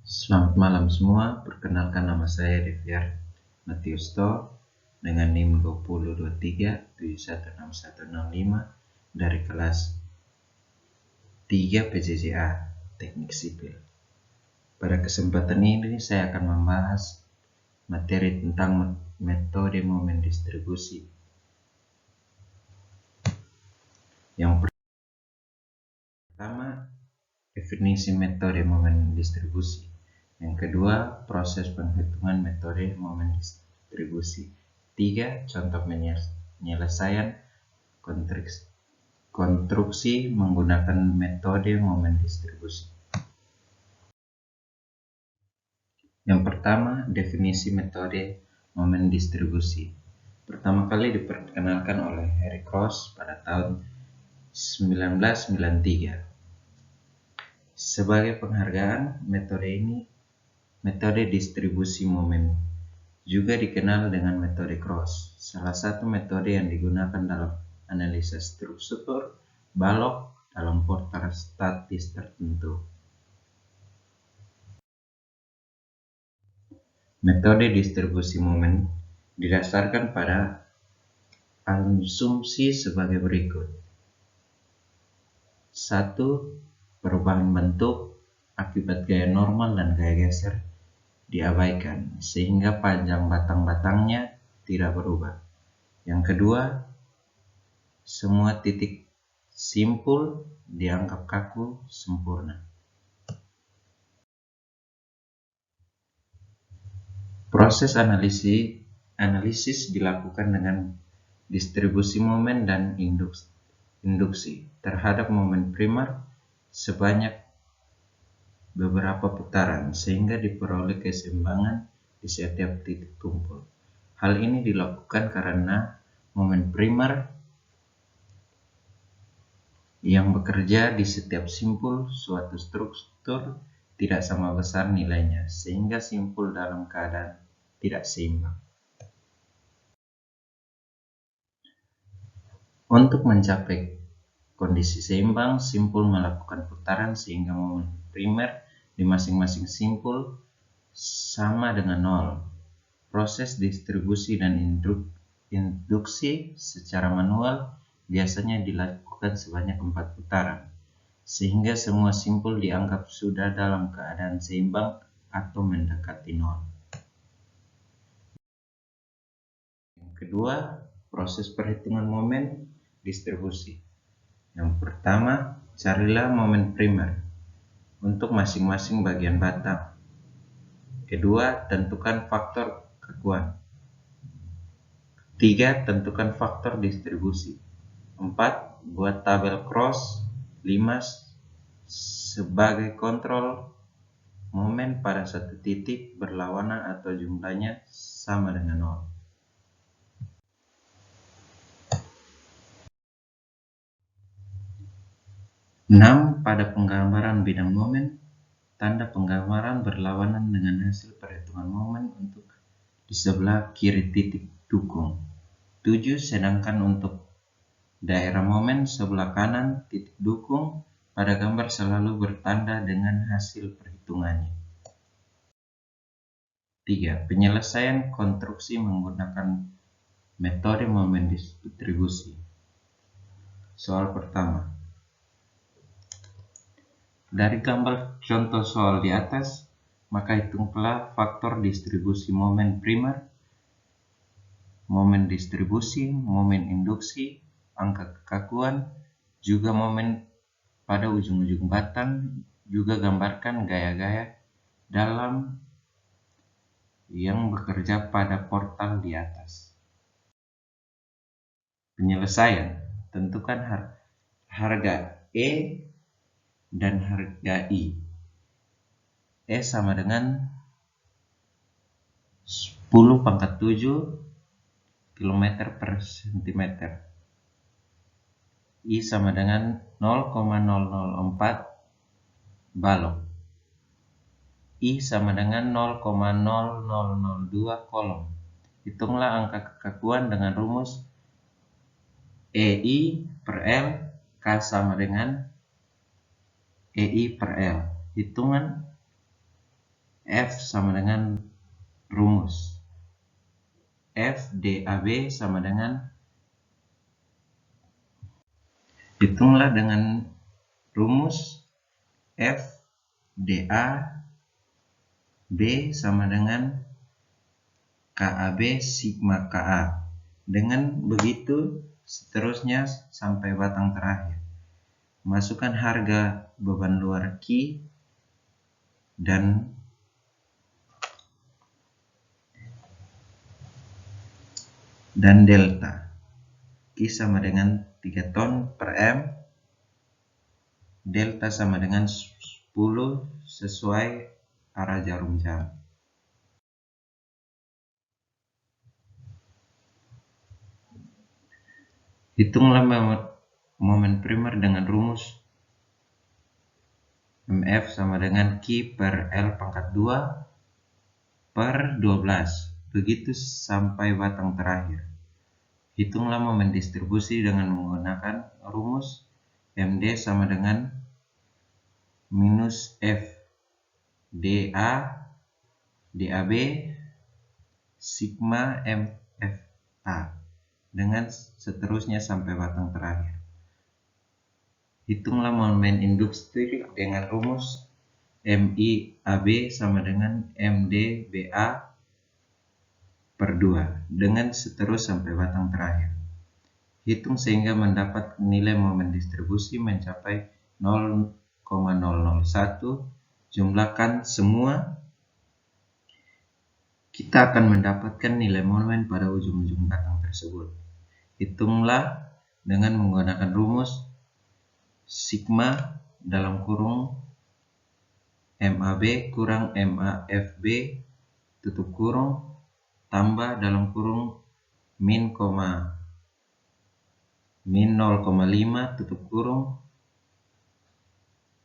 Selamat malam semua, perkenalkan nama saya Deviar Matius To dengan NIM 2023716165 dari kelas 3 PJJA Teknik Sipil. Pada kesempatan ini saya akan membahas materi tentang metode momen distribusi. Yang pertama, definisi metode momen distribusi. Yang kedua, proses penghitungan metode momen distribusi. 3. Contoh penyelesaian konstruksi menggunakan metode momen distribusi. Yang pertama, definisi metode momen distribusi. Pertama kali diperkenalkan oleh Eric Ross pada tahun 1993. Sebagai penghargaan, metode distribusi momen juga dikenal dengan metode Cross, salah satu metode yang digunakan dalam analisa struktur balok dalam portal statis tertentu. Metode distribusi momen didasarkan pada asumsi sebagai berikut. 1. Perubahan bentuk akibat gaya normal dan gaya geser diabaikan sehingga panjang batang-batangnya tidak berubah. Yang kedua, semua titik simpul dianggap kaku sempurna. Proses analisis dilakukan dengan distribusi momen dan induksi terhadap momen primer sebanyak beberapa putaran sehingga diperoleh keseimbangan di setiap titik tumpul. Hal ini dilakukan karena momen primer yang bekerja di setiap simpul suatu struktur tidak sama besar nilainya sehingga simpul dalam keadaan tidak seimbang. Untuk mencapai kondisi seimbang, simpul melakukan putaran sehingga momen primer di masing-masing simpul sama dengan 0. Proses distribusi dan induksi secara manual biasanya dilakukan sebanyak 4 putaran, sehingga semua simpul dianggap sudah dalam keadaan seimbang atau mendekati 0. Yang kedua, proses perhitungan momen distribusi. Yang pertama, carilah momen primer untuk masing-masing bagian batang. Kedua, tentukan faktor kakuan. 3. Tentukan faktor distribusi. 4. Buat tabel cross. 5. Sebagai kontrol momen pada satu titik berlawanan atau jumlahnya sama dengan 0. Pada penggambaran bidang momen, tanda penggambaran berlawanan dengan hasil perhitungan momen untuk di sebelah kiri titik dukung. 7. Sedangkan untuk daerah momen sebelah kanan titik dukung pada gambar selalu bertanda dengan hasil perhitungannya. 3. Penyelesaian konstruksi menggunakan metode momen distribusi. Soal pertama. Dari gambar contoh soal di atas, maka hitunglah faktor distribusi momen primer, momen distribusi, momen induksi, angka kekakuan, juga momen pada ujung-ujung batang, juga gambarkan gaya-gaya dalam yang bekerja pada portal di atas. Penyelesaian, tentukan harga E dan harga I. E sama dengan 10⁻⁷ km per cm. I sama dengan 0,004 balok. I sama dengan 0,0002 kolom. Hitunglah angka kekakuan dengan rumus EI per L, K sama dengan EI per L. Hitungan F sama dengan rumus F DAB sama dengan, hitunglah dengan rumus F DA B sama dengan KAB sigma KA. Dengan begitu seterusnya sampai batang terakhir. Masukkan harga beban luar Q dan delta. Q sama dengan 3 ton per M, delta sama dengan 10 sesuai arah jarum jam. Hitunglah momen primer dengan rumus MF sama dengan Q per L pangkat 2 per 12. Begitu sampai batang terakhir. Hitunglah momen distribusi dengan menggunakan rumus MD sama dengan minus F DA DAB sigma MFA dengan seterusnya sampai batang terakhir. Hitunglah momen industri dengan rumus MIAB sama dengan MDBA per 2 dengan seterus sampai batang terakhir. Hitung sehingga mendapat nilai momen distribusi mencapai 0,001. Jumlahkan semua. Kita akan mendapatkan nilai momen pada ujung-ujung batang tersebut. Hitunglah dengan menggunakan rumus sigma dalam kurung MAB kurang MAFB tutup kurung tambah dalam kurung min 0,5 tutup kurung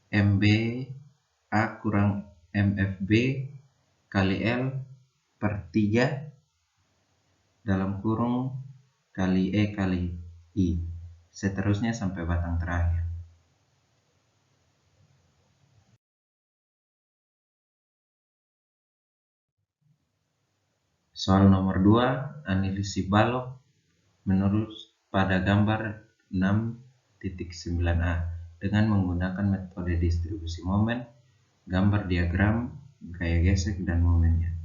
MBA kurang MFB kali L per 3 dalam kurung kali E kali I, seterusnya sampai batang terakhir. Soal nomor 2, analisis balok menurut pada gambar 6.9a dengan menggunakan metode distribusi momen, gambar diagram, gaya gesek, dan momennya.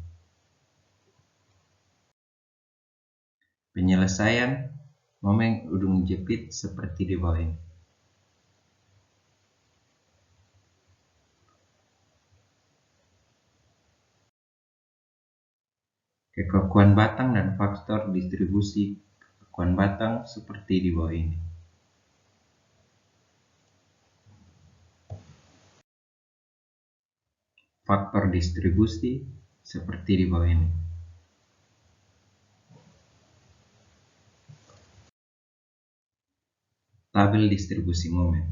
Penyelesaian momen ujung jepit seperti di bawah ini. Kekakuan batang dan faktor distribusi kekakuan batang seperti di bawah ini. Faktor distribusi seperti di bawah ini. Tabel distribusi momen.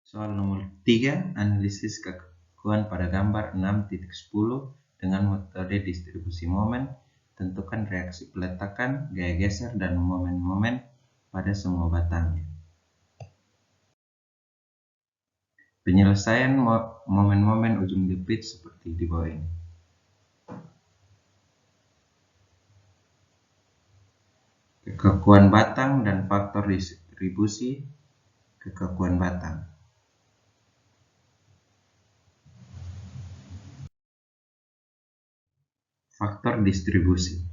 Soal nomor 3, analisis kekakuan pada gambar 6.10 dengan metode distribusi momen. Tentukan reaksi peletakan, gaya geser, dan momen-momen pada semua batangnya. Penyelesaian momen-momen ujung jepit seperti di bawah ini. Kekakuan batang dan faktor distribusi kekakuan batang. Faktor distribusi.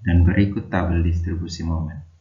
Dan berikut tabel distribusi momen.